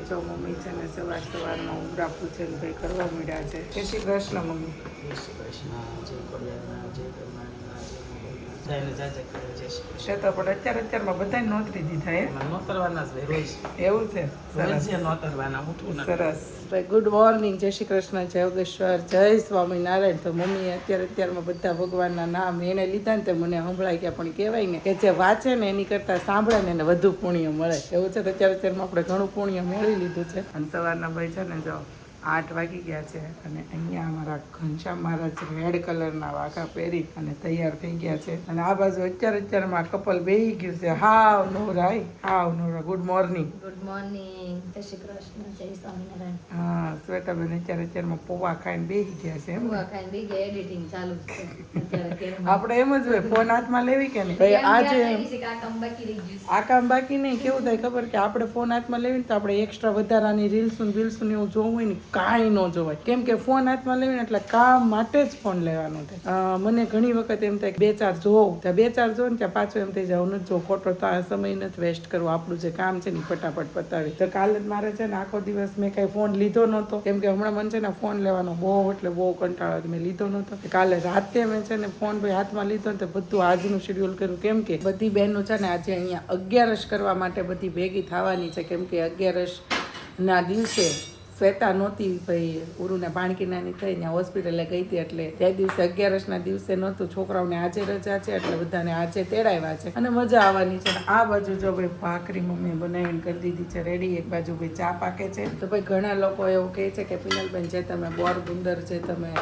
જો મમ્મી છે ને સવારમાં ઉમરા પૂજન ભાઈ કરવા મળ્યા છે. જય શ્રી કૃષ્ણ મમ્મી. જય શ્રી કૃષ્ણ, જય ખોડિયારના, જય બ્રહ્માણીના, જય મહાદેવના. જયને જાજે કરે, જય શ્રી કૃષ્ણ. છે તો પણ અત્યારમાં બધાને નોતરી દીધા હે. એમાં નોતરવાના જ હોય, રોજ એવું છે. રોજ જે નોતરવાના, ઉઠવું નથી. સરસ ભાઈ. ગુડ મોર્નિંગ, જય શ્રી કૃષ્ણ, જય યોગેશ્વર, જય સ્વામિનારાયણ. તો મમ્મી અત્યારમાં બધા ભગવાનના નામ એને લીધા ને તે મને સંભળાય ગયા, પણ કહેવાય ને કે જે વાંચે ને એની કરતાં સાંભળે ને એને વધુ પુણ્ય મળે. એવું છે. તો અત્યારમાં આપણે ઘણું પુણ્ય મેળવી લીધું છે. અને સવારના ભાઈ છે ને જો 8 વાગી ગયા છે અને અહીંયા અમારા ઘનશ્યામ મહારાજ રેડ કલરના વાઘા પહેરી અને તૈયાર થઈ ગયા છે. અને આ બાજુ અત્યારમાં કપલ બેહી ગયું છે. હાવ નવરા. Good morning. ગુડ મોર્નિંગ, જય શ્રી કૃષ્ણ, જય સ્વામિનારાયણ. હા, શ્વેતાબેન અત્યારમાં પૌવા ખાઈને બેસી ગયા છે. એમ હુવા ખાઈને બી ગયા, એડિટિંગ ચાલુ છે અત્યારે કેમ આપણે એમ જ હોય, ફોન હાથમાં લેવી કે નહીં ભાઈ. આજે આ કામ બાકી રહી ગયું આ કામ બાકી નહીં. કેવું થાય ખબર કે આપણે ફોન હાથમાં લેવી ને તો આપણે એક્સ્ટ્રા વધારાની રીલ્સું એવું જોવું હોય ને કાંઈ ન જોવાય. કેમ કે ફોન હાથમાં લેવી ને એટલે કામ માટે જ ફોન લેવાનો થાય. મને ઘણી વખત એમ થાય કે 2-4 જોઉં, ત્યાં 2-4 જોઉં ને ત્યાં પાછું એમ થઈ જાય નથી જો ખોટો તો આ સમય નથી વેસ્ટ કરવો, આપણું જે કામ છે ને ફટાફટ પતાવી. તો કાલે જ મારે છે ને આખો દિવસ મેં કાંઈ ફોન લીધો નહોતો, કેમ કે હમણાં મને છે ને ફોન લેવાનો બહુ કંટાળો હતો. મેં લીધો નહોતો. કાલે રાતે મેં છે ને ફોન ભાઈ હાથમાં લીધો ને તો બધું આજનું શેડ્યુલ કર્યું. કેમ કે બધી બહેનો છે ને આજે અહીંયા 11 કરવા માટે બધી ભેગી થવાની છે. કેમ કે 11 ના દિવસે શ્વેતા નહોતી ભાઈ, ઉરુને ભાણકીનાની થઈને હોસ્પિટલે ગઈ હતી, એટલે તે દિવસે 11 ના દિવસે નહોતું. છોકરાઓને આજે રજા છે એટલે બધાને આજે તેડાવ્યા છે અને મજા આવવાની છે. આ બાજુ જો ભાઈ ભાખરી મમ્મી બનાવીને કરી દીધી છે રેડી. એક બાજુ ભાઈ ચા પાકે છે. તો ભાઈ ઘણા લોકો એવું કહે છે કે પિનલબેન જે તમે બોરગુંદર જે તમે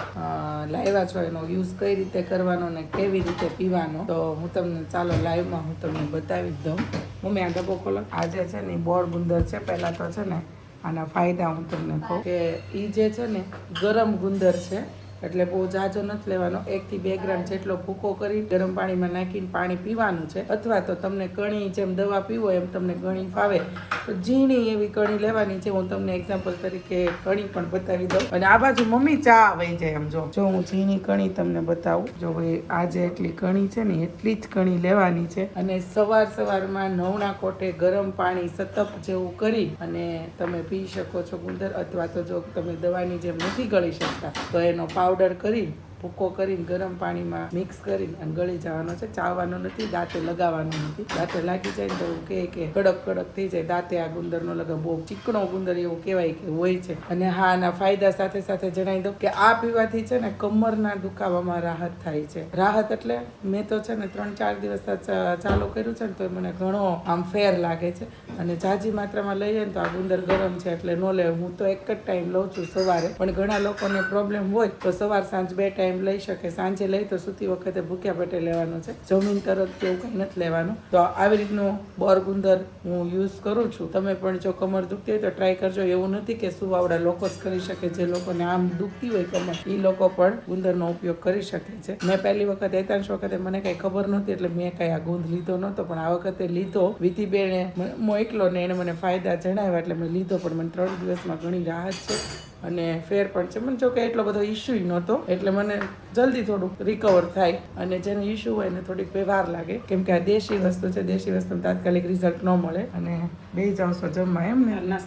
લાવ્યા છો એનો યુઝ કઈ રીતે કરવાનો ને કેવી રીતે પીવાનો, તો હું તમને ચાલો લાઈવમાં હું તમને બતાવી જ દઉં. મમ્મી આ ડબ્બો ખોલો. આજે છે ને બોરગુંદર છે. પહેલાં તો છે ને આના ફાયદા હું તમને કહું કે એ જે છે ને ગરમ ગુંદર છે, એટલે બહુ જાજો નથી લેવાનો. 1 થી 2 ગ્રામ જેટલો ભૂકો કરી ગરમ પાણીમાં નાખીને પાણી પીવાનું છે. અથવા તો તમને કણી જેમ દવા પીવો એમ તમને કણી ફાવે તો ઝીણી એવી કણી લેવાની છે. હું તમને એક્ઝામ્પલ તરીકે કણી પણ બતાવી દઉં. અને આ બાજુ મમ્મી ચા વહી જાય એમ જો હું ઝીણી કણી તમને બતાવું. જો ભાઈ આ જે એટલી કણી છે ને એટલી જ કણી લેવાની છે. અને સવારમાં નવણા કોઠે ગરમ પાણી સતપ જેવું કરી અને તમે પી શકો છો ગુંદર. અથવા તો જો તમે દવાની જેમ નથી ગળી શકતા તો એનો પાવડર કરી ભૂકો કરીને ગરમ પાણીમાં મિક્સ કરીને અને ગળી જવાનો છે. ચાવવાનો નથી, દાંતે લગાવવાનો નથી. દાંતે લાગી જાય ને તો એવું કે કડક થઈ જાય. દાંતે આ ગુંદરનો લગાવ બહુ ચીકણો ગુંદર એવું કહેવાય કે હોય છે. અને હા, આના ફાયદા સાથે જણાવી દઉં કે આ પીવાથી છે ને કમરના દુખાવામાં રાહત થાય છે. રાહત એટલે મેં તો છે ને 3-4 દિવસ ચાલુ કર્યું છે ને તો મને ઘણો આમ ફેર લાગે છે. અને ઝાઝી માત્રામાં લઈએ ને તો આ ગુંદર ગરમ છે એટલે ન લે. હું તો એક જ ટાઈમ લઉં છું સવારે, પણ ઘણા લોકોને પ્રોબ્લેમ હોય તો સવાર સાંજ 2 ટાઈમ લઈ શકે. સાંજે લઈ તો સૂતી વખતે ભૂખ્યા પેટે લેવાનું છે. જમીન તરત કે એવું કંઈ નથી લેવાનું. તો આવી રીતનું બોરગુંદર હું યુઝ કરું છું. તમે પણ જો કમર દુખતી હોય તો ટ્રાય કરજો. એવું નથી કે સુવાવડા લોકો જ કરી શકે. જે લોકોને આમ દુખતી હોય કમર એ લોકો પણ ગુંદરનો ઉપયોગ કરી શકે છે. મેં પહેલી વખત 3 વખતે મને કાંઈ ખબર નહોતી એટલે મેં કાંઈ આ ગુંદ લીધો નહોતો, પણ આ વખતે લીધો. વિધિબેને મોકલો ને એને મને ફાયદા જણાવ્યા એટલે મેં લીધો. પણ મને 3 દિવસમાં ઘણી રાહત છે અને ફેર પણ છે. મને જો કે એટલો બધો ઇશ્યુ નહોતો એટલે મને જલ્દી થોડુંક રિકવર થાય. અને જેને ઇશ્યુ હોય ને થોડીક વાર લાગે, કેમ કે આ દેશી વસ્તુ છે. દેશી વસ્તુમાં તાત્કાલિક રિઝલ્ટ ન મળે. અને બે જાવ છો જમવા એમ ને?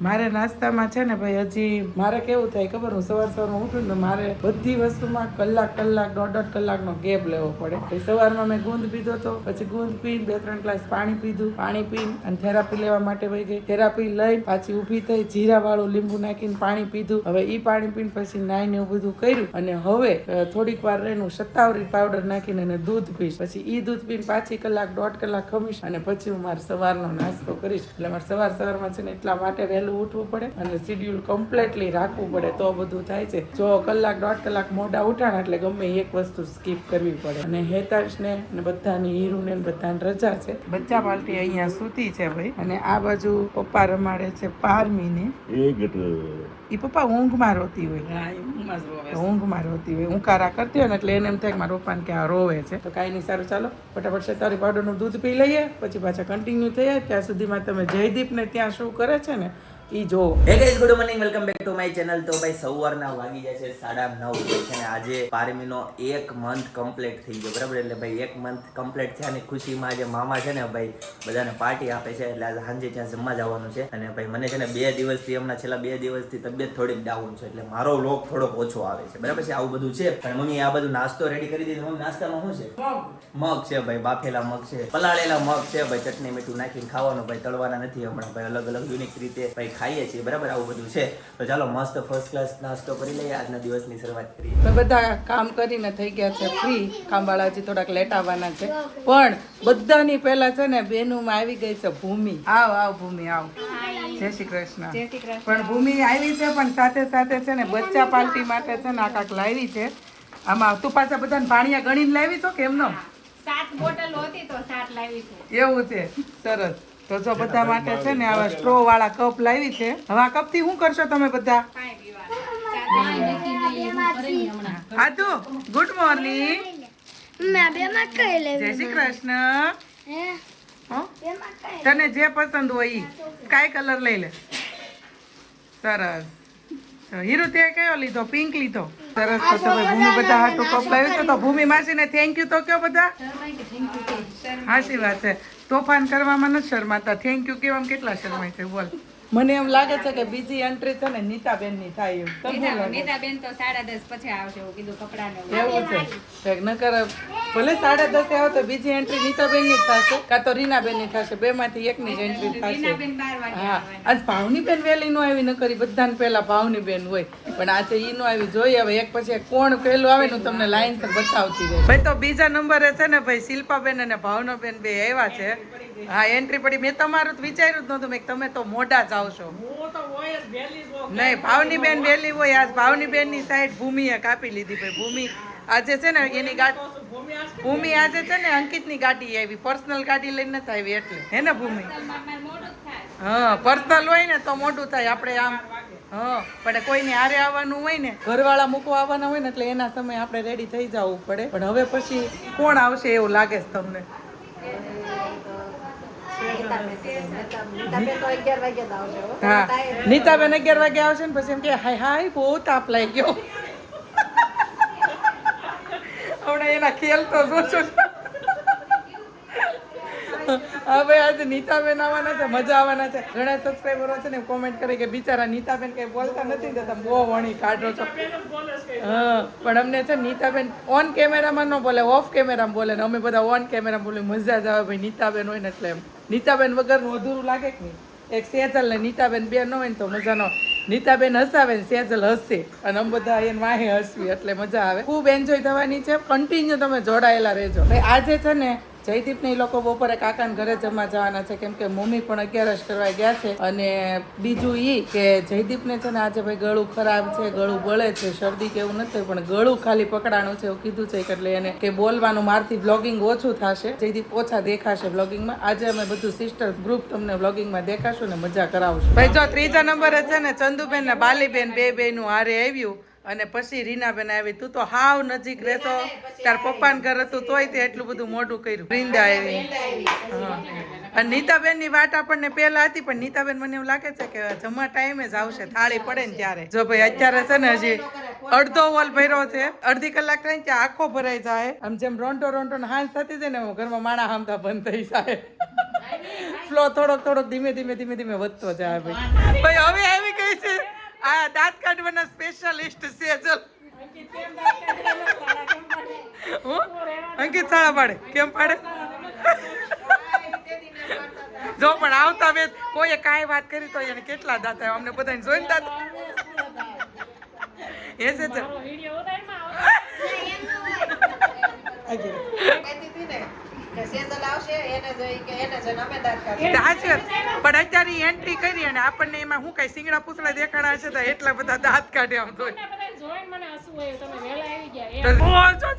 મારે નાસ્તામાં છે ને ભાઈ હજી મારે કેવું થાય ખબર, હું સવારમાં ઉઠું ને મારે બધી વસ્તુમાં કલાક 1.5 કલાકનો ગેપ લેવો પડે. સવારમાં મેં ગુંદ પીધો તો પછી ગુંદ પીને 2-3 ગ્લાસ પાણી પીધું. પાણી પીને અને થેરાપી લેવા માટે વહી ગઈ. થેરાપી લઈ પાછી ઊભી થઈ, જીરાવાળું લીંબુ નાખીને પાણી પીધું. હવે ઈ પાણી પીને પછી નાઈને એવું બધું કર્યું. અને હવે થોડીક વાર રહીને શતાવરી પાવડર નાખીને એને દૂધ પીશ. પછી ઈ દૂધ પીને પાછી 1-1.5 કલાક ખમીશ અને પછી હું મારો સવારનો નાસ્તો કરીશ. એટલે મારે સવારમાં છે ને એટલા માટે વહેલું ઉઠવું પડે અને શેડ્યુલ કમ્પ્લીટલી રાખવું પડે તો બધું થાય છે. જો 1-1.5 કલાક મોડા ઉઠાણ એટલે ગમે એક વસ્તુ સ્કીપ કરવી પડે. અને હેતાંશને ને બધાની હીરુને બધાને રજા છે. બચ્ચા પાર્ટી અહીંયા સૂતી છે ભાઈ. અને આ બાજુ પપ્પા રમાડે છે પારમીને. ઈ પપ્પા ઊંઘમાં રોતી હોય. ઊંઘમાં રોતી હોય, ઊંકારા કરતી હોય ને એટલે એને એમ થાય કે મારા પપ્પાને કે આ રોવે છે. તો કાંઈ નહીં, સારું ચાલો ફટાફટ શતાવરી પાવડરનું દૂધ પી લઈએ પછી પાછા કન્ટિન્યુ થઈએ. ત્યાં સુધીમાં તમે જયદીપને ત્યાં શું કરે છે ને ઈ જો. હે guys, good morning, welcome back to my channel. તો ભાઈ સવારના વાગી જાય છે 9:30 છે ને આજે પારમીનો 1 મંથ કમ્પ્લીટ થઈ ગયો, બરાબર. એટલે ભાઈ 1 મંથ કમ્પ્લીટ થયાની ખુશીમાં આજે મામા છે ને ભાઈ બધાને પાર્ટી આપે છે, એટલે આજે સાંજે ત્યાં જમવા જવાનું છે. અને ભાઈ મને છે ને 2 દિવસથી હમણાં છેલ્લા 2 દિવસથી તબિયત થોડીક ડાઉન છે, એટલે મારો વ્લોગ થોડોક ઓછો આવે છે, બરાબર છે. આવું બધું છે. પણ મમ્મી આ બધું નાસ્તો રેડી કરી દીધો. મમ્મી નાસ્તામાં શું છે? મગ છે ભાઈ, બાફેલા મગ છે, પલાળેલા મગ છે ભાઈ, ચટણી મીઠું નાખીને ખાવાનું ભાઈ, તળવાના નથી હમણાં ભાઈ, અલગ અલગ યુનિક રીતે ભાઈ ખાઈએ છીએ, બરાબર. આવું બધું છે. તો ચાલો મસ્ત ફર્સ્ટ ક્લાસ નાસ્તો કરી લઈએ, આજના દિવસની શરૂઆત કરીએ. અમે બધા કામ કરીને થઈ ગયા છે ફ્રી. કામવાળા હજી થોડાક લેટ આવવાના છે, પણ બધાની પહેલા છે ને બેનુંમાં આવી ગઈ છે ભૂમિ. આવ ભૂમિ આવ. જય શ્રી કૃષ્ણ. પણ ભૂમિ આવી છે, પણ સાથે સાથે છે ને બચ્ચા પાર્ટી માટે છે ને આ કાંક લાવી છે. આમાં તું પાછા બધાને પાણીયા ગણીને લાવી તો કેમ નો? 7 બોટલ હતી તો 7 લાવી છે. એવું છે, સરસ. તો જો બધા માટે છે ને આવા સ્ટ્રો વાળા કપ લાવી છે. હવે આ કપ થી શું કરશો તમે બધા? પાણી પીવા. આદુ, ગુડ મોર્નિંગ. જય શ્રી કૃષ્ણ. હો? તને જે પસંદ હોય ઈ સ્કાય કલર લઈ લે. સરસ. તો હીરુ તે કયો લીધો? પિંક લીધો. સરસ. તો તમે ભૂમિ બધા હાટુ કપ લાવ્યું છે, તો ભૂમિ માસીને થેન્ક યુ તો કયો બધા. હાચી વાત છે. તોફાન કરવામાં નથી શરમાતા, થેન્ક યુ કહેવામાં કેટલા શરમાય છે બોલ. મને એમ લાગે છે કે બીજી એન્ટ્રી છે ને નીતાબેન ની થાય એમ. તમને શું લાગે? નીતાબેન તો 10:30 પછી આવશે એવું કીધું કપડાને. એવું છે. કંઈક નકર ભલે 10:30 આવે તો બીજી એન્ટ્રી નીતાબેન ની જ થશે, કાં તો રીનાબેન ની થશે. બે માંથી એકની જ એન્ટ્રી થશે. નીતાબેન 12 વાગે હા, આજ ભાવની બેન વેલી નો આવી ન કરી, બધાને પહેલા ભાવની બેન હોય, પણ આજે ઈ નો આવી. જોઈએ હવે એક પછી એક કોણ પહેલું આવે ને તમને લાઈન પર બતાવતી રહે. ભાઈ તો બીજા નંબરે છે ને ભાઈ શિલ્પાબેન અને ભાવનાબેન બે આવ્યા છે. હા, એન્ટ્રી પડી. મેં તમારું તો વિચાર્યું જ નતું, મેં તમે તો મોઢા જ આવશો. નહીં, ભાવની બેન વેલી હોય. આજ ભાવની બેન ની સાઈડ ભૂમિએ કાપી લીધી. ભાઈ ભૂમિ આજે છે ને એની ગાડી, ભૂમિ આજે છે ને અંકિત ની ગાડી આવી, પર્સનલ ગાડી લઈને નથી આવી એટલે. હે ને ભૂમિ? હા, પર્સનલ હોય ને તો મોટું થાય. આપણે આમ પણ કોઈને હારે આવવાનું હોય ને, ઘરવાળા મૂકવા આવવાના હોય ને, એટલે એના સમય આપણે રેડી થઈ જવું પડે. પણ હવે પછી કોણ આવશે એવું લાગે છે તમને? હા, નીતાબેન 11 વાગે આવશે ને પછી એમ કે હાય હાય બહુ તાપ લાગી ગયો. હમણાં એના ખેલ તો જોશો. હવે આજે નીતાબેન આવવાના છે, મજા આવવાના છે. ઘણા સબસ્ક્રાઈબરો છે ને કોમેન્ટ કરે કે બિચારા નીતાબેન કઈ બોલતા નથી ને તમે બહુ વણી કાઢો છો. હા, પણ અમને છે નીતાબેન ઓન કેમેરામાં ન બોલે, ઓફ કેમેરામાં બોલે ને અમે બધા ઓન કેમેરામાં બોલે. મજા જ આવે ભાઈ નીતાબેન હોય ને એટલે. એમ નીતાબેન વગરનું અધૂરું લાગે કે નહીં? એક સેજલ ને નીતાબેન બે ન હોય ને તો મજા ન. નીતાબેન હસાવે ને સેજલ હસશે અને અમે બધા એને વાહે હસવી, એટલે મજા આવે. ખૂબ એન્જોય થવાની છે. કન્ટિન્યુ તમે જોડાયેલા રહેજો. ભાઈ આજે છે ને જયદીપ ને એ લોકો બપોરે કાકાના ઘરે જમવા જવાના છે, કેમ કે મમ્મી પણ 11 કરવા ગયા છે. અને બીજું ઈ કે જયદીપ ને છે ને આજે ભાઈ ગળું ખરાબ છે, ગળું બળે છે, શરદી કે એવું નથી, પણ ગળું ખાલી પકડાણું છે એવું કીધું છે. એટલે એને કે બોલવાનું મારથી બ્લોગિંગ ઓછું થશે, જયદીપ ઓછા દેખાશે બ્લોગિંગમાં. આજે અમે બધું સિસ્ટર ગ્રુપ તમને બ્લોગિંગમાં દેખાશું ને મજા કરાવશું. ભાઈ જો ત્રીજા નંબરે છે ને ચંદુબેન ને બાલીબેન બે નું હારે આવ્યું, અને પછી રીનાબેન આવી. તું તો હાવ નજીક રહેતો, તાર પપ્પાને ઘર હતું તોય તે એટલું બધું મોઢું કર્યું. વૃંદા આવી. હા, અને નીતાબેન ની વાત આપણને પહેલા હતી, પણ નીતાબેન મને એવું લાગે છે કે જમવા ટાઈમે જ આવશે, થાળી પડે ને ત્યારે. જો ભાઈ અત્યારે છે ને હજી અડધો હોલ ભર્યો છે, અડધી કલાક થાય ત્યાં આખો ભરાઈ જાય. આમ જેમ રોંટો ને હાંસ થતી જાય ને ઘરમાં માણા હામતા બંધ થઈ જાય. ફ્લો થોડોક ધીમે ધીમે વધતો જાય. ભાઈ હવે આવી ગઈ છે આ દાંત કાઢવાના સ્પેશિયાલિસ્ટ સેજલ. અંકિત સાડા પાડે કેમ પાડે? જો પણ આવતા વેત કોઈએ કાંઈ વાત કરી તો એને કેટલા દાંત આવ્યા અમને બધાને જોઈને દાંત. એ છે પણ અત્યારે એન્ટ્રી કરી અને આપણને એમાં હું કઈ સિંગડા પૂછડા દેખાડા છે તો એટલા બધા દાંત કાઢે આમ તો.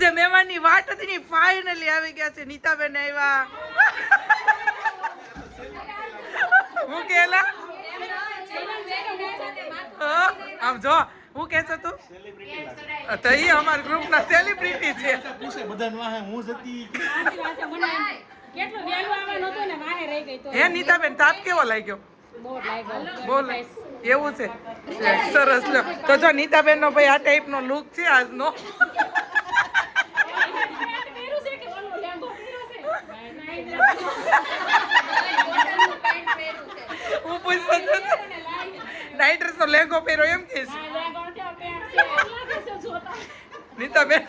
જે મહેમાન ની વાત હતી ને ફાઇનલી આવી ગયા છે. નીતાબેન આવ્યા. હું કેલા આમ જો હું કે છે તું તો એ અમારા ગ્રુપ ના સેલિબ્રિટી છે. હે નીતાબેન તાપ કેવો લાગ્યો? બોલ એવું છે સરસ લો તો જો નીતાબેન નો ભાઈ આ ટાઈપ નો લુક છે આજનો હું પૂછતો નાઈટ ડ્રેસ નો લેંગો પહેર્યો એમ કે નીતાબેન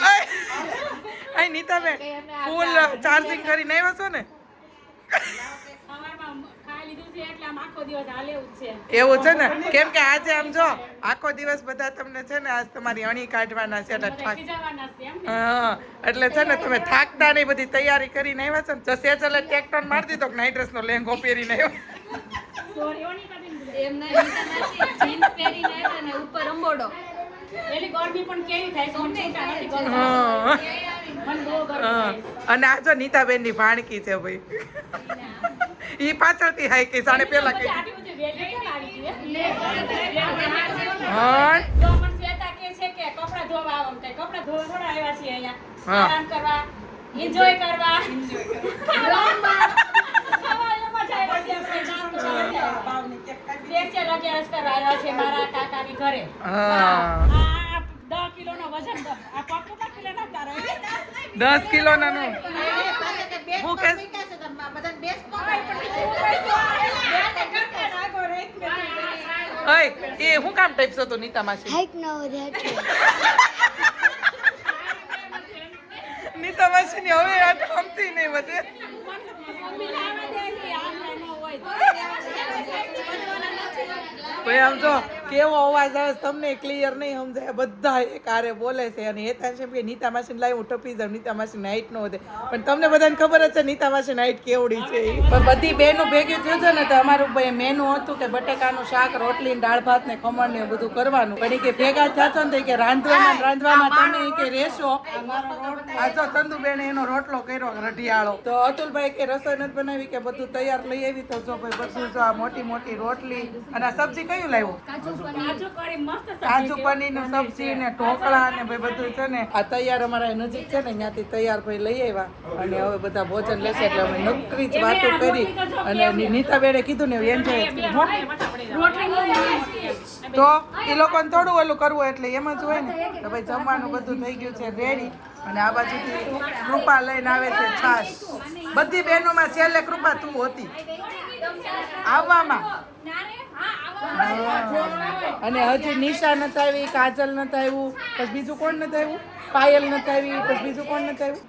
આય નીતાબેન ફૂલ ચાર્જિંગ કરીને આવ્યા છો ને એવું છે ને કેમ કે આજે આમ જો આખો દિવસ બધા તમને છે ને આજ તમારી અણી કાઢવાના છે એટલે હા એટલે છે ને તમે થાકતા નહીં બધી તૈયારી કરીને આવ્યા છો ને તો સેજલે ટેક્ટર મારી દીધો નાઈટ ડ્રેસ નો લેંગો પહેરીને આવ્યો અને આ જો નીતાબેન ની ભાણકી છે ભાઈ ઈ પાછળથી હાઈ કે સાને પેલા કે દસ કિલો ના નું હું કે એ હું કામ ટાઈપ છો તો નીતા માસી હાઈક ન વધે નીતા માસી ની હવે આ ગમતી નહીં વધે ભાઈ આમ જો કેવો અવાજ આવે તમને ક્લિયર નહીં સમજાય બધા એક આરે બોલે છે અને એ થાય છે કે નીતા માસી લાવી હું ટપી જાઉં નીતા માસી નાઈટ નો વધે પણ તમને બધાને ખબર જ છે નીતા માસી નાઈટ કેવડી છે પણ બધી બહેનો ભેગી થયું છે ને તો અમારું ભાઈ મેનુ હતું કે બટેકાનું શાક રોટલી દાળ ભાત ને ખમણ ને બધું કરવાનું પણ એ કે ભેગા થયા ને કે રાંધવામાં તમે કે રહેશો આ જો ચંદુબેન એનો રોટલો કર્યો રઢિયાળો તો અતુલભાઈ કે રસોઈ નથી બનાવી કે બધું તૈયાર લઈ આવી તો જો ભાઈ બધું જો આ મોટી મોટી રોટલી અને આ સબ્જી કયું લાવ્યું કાજુ પનીર નું સબ્જી ને ઢોકળા ને ભાઈ બધું છે ને આ તૈયાર અમારા નજીક છે ને ત્યાંથી તૈયાર ભાઈ લઈ આવ્યા અને હવે બધા ભોજન લેશે એટલે અમે નકરી જ વાતો કરી અને નીતાબેને કીધું ને એન્જોય તો એ લોકોને થોડું ઓલું કરવું એટલે એમ જ હોય ને તો ભાઈ જમવાનું બધું થઈ ગયું છે રેડી અને આ બાજુથી કૃપા લઈને આવે છે છાશ બધી બહેનોમાં છેલ્લે કૃપા તું હતી આવવામાં અને હજી નિશા નથી આવી કાજલ નથી આવ્યું પછી બીજું કોણ નથી આવ્યું પાયલ નથી આવી પછી બીજું કોણ નથી આવ્યું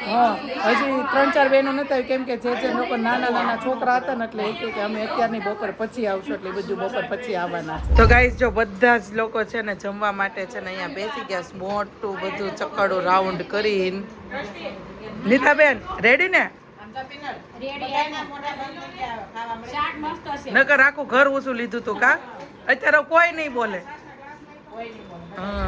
હા હજી 3-4 બહેનો નથી આવી કેમ કે જે લોકો નાના નાના છોકરા હતા ને એટલે કે અમે અત્યારની બપોર પછી આવશું એટલે બધું બપોર પછી આવવાના છે તો ગાઈસ જો બધા જ લોકો છે ને જમવા માટે છે ને અહીંયા બેસી ગયા મોટું બધું ચક્કડું રાઉન્ડ કરીને નીતાબેન રેડી ને નકર આખું ઘર ઓછું લીધું તું કા અત્યારે કોઈ નહીં બોલે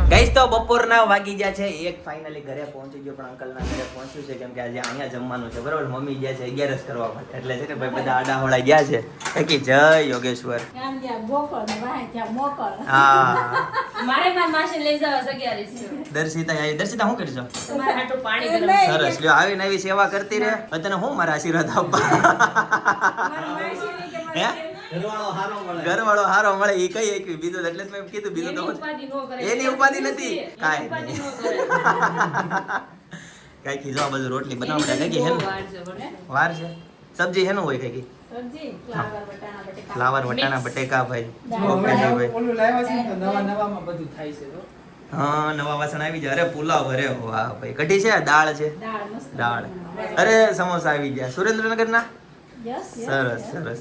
ગાઈસ તો બપોરના વાગી ગયા છે એક ફાઇનલી ઘરે પહોંચી ગયો પણ અંકલના ઘરે પહોંચ્યું છે કેમ કે આજે અહીંયા જમવાનું છે બરોબર મમ્મી ગયા છે 11 કરવા માટે એટલે છે ને ભાઈ બધા આડાહોળા ગયા છે કે જય યોગેશ્વર હા દર્શિતા આવી દર્શિતા શું કરશો સરસ લ્યો આવીને આવી સેવા કરતી રહે તને હું મારા આશીર્વાદ આપવા હે ઘરવાળો હારો મળે એ કઈ એક બીજું એટલે મેં કીધું બીજું તો એની ઉપાધિ નથી કાંઈ કઈ કીધું આ બધું રોટલી બનાવવા કઈ હે વાર છે સબ્જી હેનું હોય કઈ ફ્લાવર વટાણા બટેકા ભાઈ ઓકે ભાઈ ઓલું લાવ્યા છે તો નવા નવામાં બધું થાય છે તો હા નવા વાસણ આવી જાય અરે પુલાવ અરે વાહ ભાઈ કઢી છે દાળ છે દાળ અરે સમોસા આવી ગયા સુરેન્દ્રનગર ના સરસ સરસ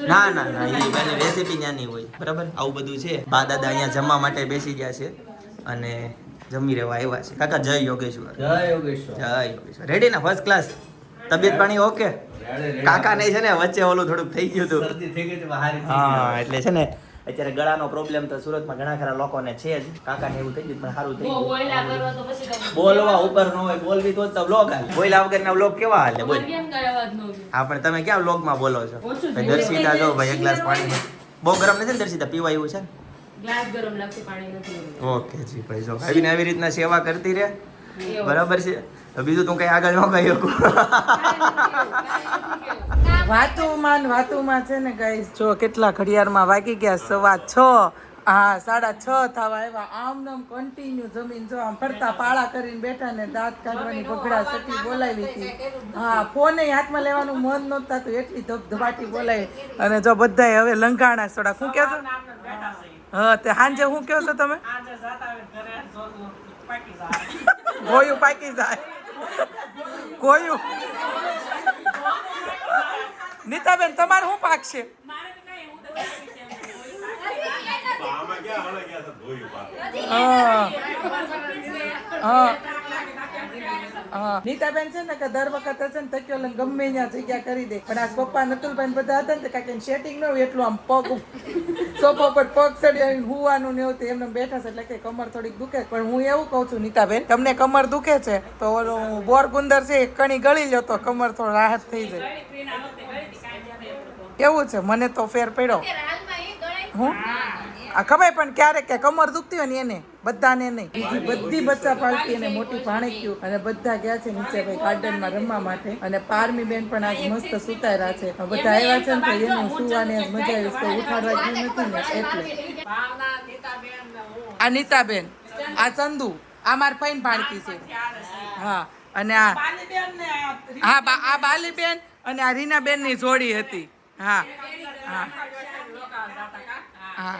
ના ના ના એ મને રેસીપી ત્યાંની હોય બરાબર આવું બધું છે બા દાદા અહીંયા જમવા માટે બેસી ગયા છે અને જમી રહેવા આવ્યા છે કાકા જય યોગેશ્વર જય યોગેશ્વર જય યોગેશ્વર રેડી ને ફર્સ્ટ ક્લાસ તબિયત પાણી ઓકે કાકા ને છે ને વચ્ચે ઓલું થોડુંક થઈ ગયું હતું શરદી થઈ ગઈ હતી બહાર હા એટલે છે ને અત્યારે ગળાનો પ્રોબ્લેમ તો સુરતમાં ઘણા ખરા લોકોને છે જ કાકાને એવું થઈ ગયું પણ સારું થઈ ગયું બોલવા ઉપર ન હોય બોલવી તો વ્લોગ હાલે બોલ્યા વગરના વ્લોગ કેવા હાલે બોલ હા પણ તમે ક્યાં વ્લોગમાં બોલો છો ભાઈ દર્શિતા જો ભાઈ એક ગ્લાસ પાણી બહુ ગરમ નથી ને દર્શિતા પીવા એવું છે ઓકે જી ભાઈ જો આવીને આવી રીતના સેવા કરતી રહે બરાબર છે તો બીજું તું કઈ આગળ ન કહી શકું વાતુમાં છે ને ગાઈસ જો કેટલા ઘડિયાળમાં વાગી ગયા 6:15. હા 6:30 થવા આવ્યા. આમ નામ કન્ટિન્યુ જમીન જો આમ ફરતા પાળા કરીને બેઠા ને દાંત કાઢવાની બગડા સટી બોલાવી હતી. હા ફોને હાથમાં લેવાનું મન નહોતું થતું એટલી ધબધબાટી બોલાવી. અને જો બધાય હવે લંઘાણા થોડા શું કહો છો? હા તે સાંજે શું કહો છો તમે? ગોયું પાકી જાય ગોયું. નીતાબેન તમારે શું પાકશે? નીતાબેન છે ને કે દર વખત છે ને તકિયો લઈને ગમે ત્યાં જગ્યા કરી દે પણ આ પપ્પા નતુલભાઈ બધા હતા ને કાંઈ સેટિંગ ન હોય એટલું આમ પગ સોફા પર પગ ચડી આવીને હુવાનું ને એવું તો એમને બેઠા છે એટલે કે કમર થોડીક દુખે. પણ હું એવું કહું છું નીતાબેન તમને કમર દુખે છે તો ઓલું બોરગુંદર છે એક કણી ગળી લો તો કમર થોડો રાહત થઈ જાય. કેવું છે? મને તો ફેર પડ્યો. હું આ ખબર પણ ક્યારેક કે કમર દુખતી હોય ને એને બધાને નહીં. બીજી બધી બચ્ચા પાલટી અને મોટી ભાણેક્યું અને બધા ગયા છે નીચે ભાઈ ગાર્ડનમાં રમવા માટે. અને પારમી બેન પણ આજ મસ્ત સુતાર્યા છે. બધા આવ્યા છે ને તો એને સુવાની આજ મજા આવી. કોઈ ઉઠાડવા ગયું નથી ને એટલે. આ નીતાબેન, આ ચંદુ, આ માર ફઈન ભાણકી છે. હા અને આ આ બાલીબેન અને આ રીનાબેન ની જોડી હતી. હા હા હા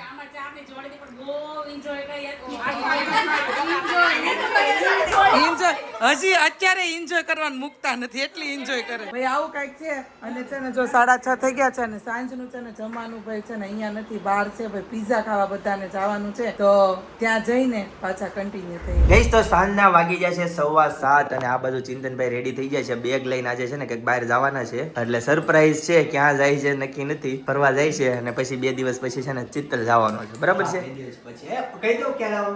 હજી અત્યારે એન્જોય કરવાનું મુકતા નથી એટલી એન્જોય કરે ભાઈ. આવું કઈક છે. અને છે ને જો 6:30 થઈ ગયા છે અને સાંજનું છે ને જમવાનું ભાઈ છે ને અહીંયા નથી બહાર છે ભાઈ પીઝા ખાવા બધાને જવાનું છે તો ત્યાં જઈને પાછા કન્ટિન્યુ થઈ ગઈશ. તો સાંજના વાગી જાય છે 7:15 અને આ બધું ચિંતનભાઈ રેડી થઈ જાય છે. બેગ લઈને આજે છે ને કંઈક બહાર જવાના છે એટલે સરપ્રાઈઝ છે. ક્યાં જાય છે નક્કી નથી. ફરવા જાય છે અને પછી 2 દિવસ પછી છે ને ચિત્તલ જવાનો છે. બરાબર છે?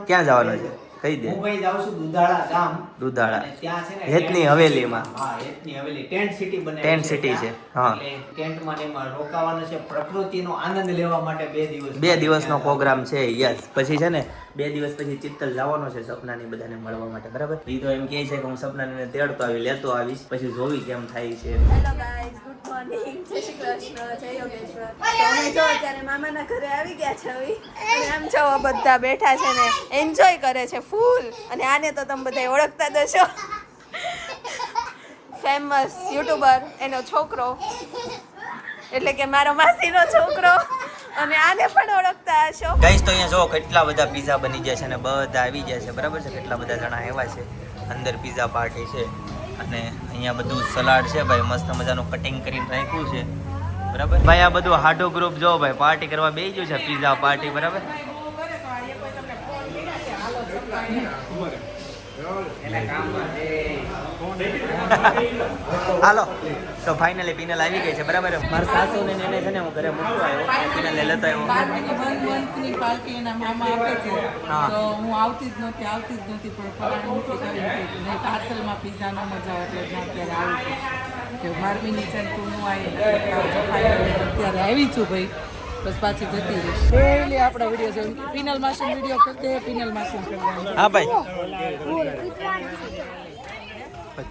ક્યાં જવાનો છે કહી દે. હું ભાઈ જાઉં છું દુધાળા ગામ. દુધાળા અને ત્યાં છે ને હેતની હવેલીમાં. હા હેતની હવેલી ટેન્ટ સિટી બનાવી ટેન્ટ સિટી છે. હા ટેન્ટમાં ને એમાં રોકાવાનું છે. પ્રકૃતિનો આનંદ લેવા માટે 2 દિવસ 2 દિવસનો પ્રોગ્રામ છે. યસ પછી છે ને 2 દિવસ પછી ચિત્તલ જવાનો છે સપનાની બધાને મળવા માટે. બરાબર? એ તો એમ કહે છે કે હું સપનાને તેડતો આવી લેતો આવીશ પછી જોવી કેમ થાય છે. હેલો ગાઈઝ, ગુડ મોર્નિંગ, જય શ્રી કૃષ્ણ, જય યોગેશ્વર. તો અમે જો અત્યારે મામાના ઘરે આવી ગયા છે હવે અને આમ જો બધા બેઠા છે ને એન્જોય કરે છે ફૂલ. અને આને તો તમે બધા ઓળખતા જ હશો, ફેમસ યુટ્યુબર, એનો છોકરો એટલે કે મારો માસીનો છોકરો. અને આને પણ ઓળખતા હશો. ગાઈસ તો અહીંયા જો કેટલા બધા પીઝા બની ગયા છે અને બધા આવી ગયા છે. બરાબર છે? કેટલા બધા જણા આવ્યા છે. અંદર પીઝા પાર્ટી છે અને અહીંયા બધું સલાડ છે ભાઈ મસ્ત મજાનું કટિંગ કરીને રાખ્યું છે. બરાબર ભાઈ? આ બધું હાડો ગ્રુપ જો ભાઈ પાર્ટી કરવા બેસી ગયું છે. Pizza party. બરાબર? હાલો તો ફાઇનલી પિનલ આવી ગઈ છે. બરાબર? મારા સાસુ ને એને છે ને હું ઘરે મૂકતો આવ્યો. પિનલ લેતો આવ્યો. ની પાર્ટી એના મામા આપે છે તો હું આવતી જ નહોતી પણ ફરાળ કરી પાર્સલમાં પીઝા નો મજા એટલે અત્યારે આવી કે મારમીની છે તું નું અત્યારે આવી છું ભાઈ બસ પાછી જતી રહીશ. ડેલી આપણા વિડીયો જોઈ પિનલ માસી વિડીયો કરતે પિનલ માસી કરવાનું. હા ભાઈ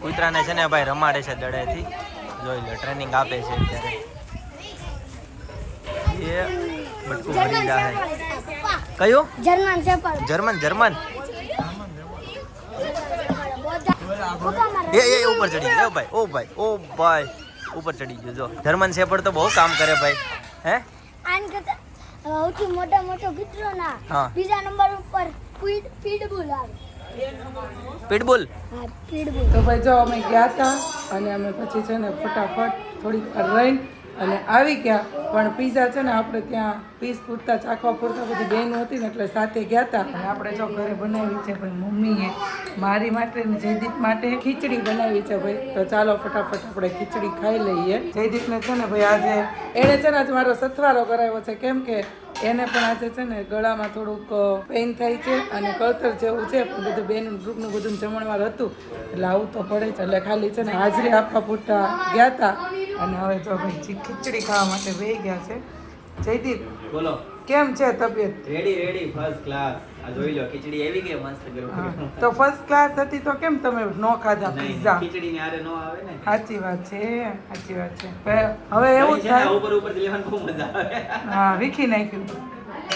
કૂતરાને છે ને ભાઈ રમાડે છે દડેથી. જોઈ લો ટ્રેનિંગ આપે છે અત્યારે. એ બટકું ભરી જાય. કયું? જર્મન શેપર્ડ. જર્મન એ ઉપર ચડી ગયો ભાઈ. ઓ ભાઈ ઉપર ચડી ગયો. જો જર્મન શેપર્ડ તો બહુ કામ કરે ભાઈ. હે આન કરતા સૌથી મોટો કૂતરો ના હા. બીજા નંબર ઉપર પીટબુલ આવે. પીટબુલ. હા પીટબુલ. તો ભાઈ જો અમે ગયા હતા અને અમે પછી છે ને ફટાફટ થોડીક વાર રહીને અને આવી ગયા. પણ પીઝા છે ને આપણે ત્યાં પીસ પૂરતા ચાખવા પૂરતા બધી બહેનો હતી ને એટલે સાથે ગયા હતા. અને આપણે જો ઘરે બનાવી છે ભાઈ મમ્મીએ મારી માટે ને જયદીપ માટે ખીચડી બનાવી છે ભાઈ. તો ચાલો ફટાફટ આપણે ખીચડી ખાઈ લઈએ. જયદીપને છે ને ભાઈ આજે એણે છે ને આજે મારો સથવારો કરાવ્યો છે કેમ કે એને પણ આજે છે ને ગળામાં થોડુંક પેઇન થાય છે અને કળતર જેવું છે પણ બધું બેન ગ્રુપનું બધું જમણવાર હતું એટલે આવું તો પડે છે. એટલે ખાલી છે ને હાજરી આપવા પૂરતા ગયા હતા અને હવે જો ભાઈ ખીચડી ખાવા માટે બેસી ગયા છે. જયદીપ બોલો કેમ છે તબિયત? Ready first class. આ જોઈ લો ખીચડી એવી કે મસ્ત હા. ગરમ તો ફર્સ્ટ ક્લાસ હતી તો કેમ તમે ન ખાધા પિઝા? ખીચડી ની આરે નો આવે ને. સાચી વાત છે. હવે એવું દહીં છે ને, થાય. ઉપર લેવાની બહુ મજા આવે. હા, વીખી નાખ્યું.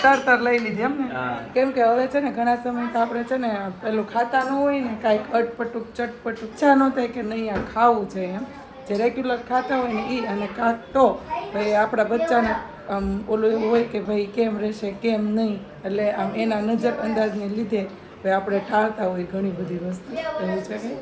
તર લઈ લીધી એમ ને? હા. કેમ કે હવે છે ને ઘણા સમય તો આપણે છે ને પેલું ખાતા ન હોય ને કાંઈક અટપટુક ચટપટુક ઈચ્છા ન થાય કે નહીં આ ખાવું છે એમ. જે રેગ્યુલર ખાતા હોય ને એ અને કાંક તો ભાઈ આપણા બચ્ચાને આમ ઓલું એવું હોય કે ભાઈ કેમ રહેશે કેમ નહીં, એટલે આમ એના નજર અંદાજને લીધે ભાઈ આપણે ટાળતા હોય ઘણી બધી વસ્તુ. એવું છે કે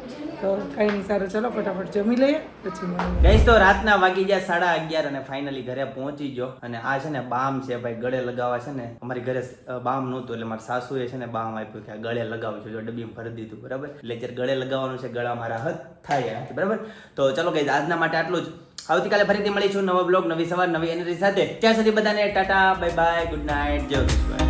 તો કંઈ નહીં, સારું ચલો ફટાફટ જમી લઈએ પછી મળીએ. ગઈશ તો રાતના વાગી ગયા 11:30 અને ફાઇનલી ઘરે પહોંચી ગયો. અને આ છે ને બામ છે ભાઈ, ગળે લગાવવા છે ને. અમારી ઘરે બામ નહોતું એટલે મારા સાસુએ છે ને બામ આપ્યું કે આ ગળે લગાવજો, જો ડબ્બીમાં ભરી દીધું બરાબર. એટલે અત્યારે ગળે લગાવવાનું છે, ગળા મારા હદ થાય બરાબર. તો ચલો ગઈશ આજના માટે આટલું જ. આવતીકાલે ફરીથી મળીશું નવો બ્લોગ, નવી સવાર, નવી એનર્જી સાથે. ત્યાં સુધી બધાને Tata, bye bye, good night, જય કૃષ્ણ.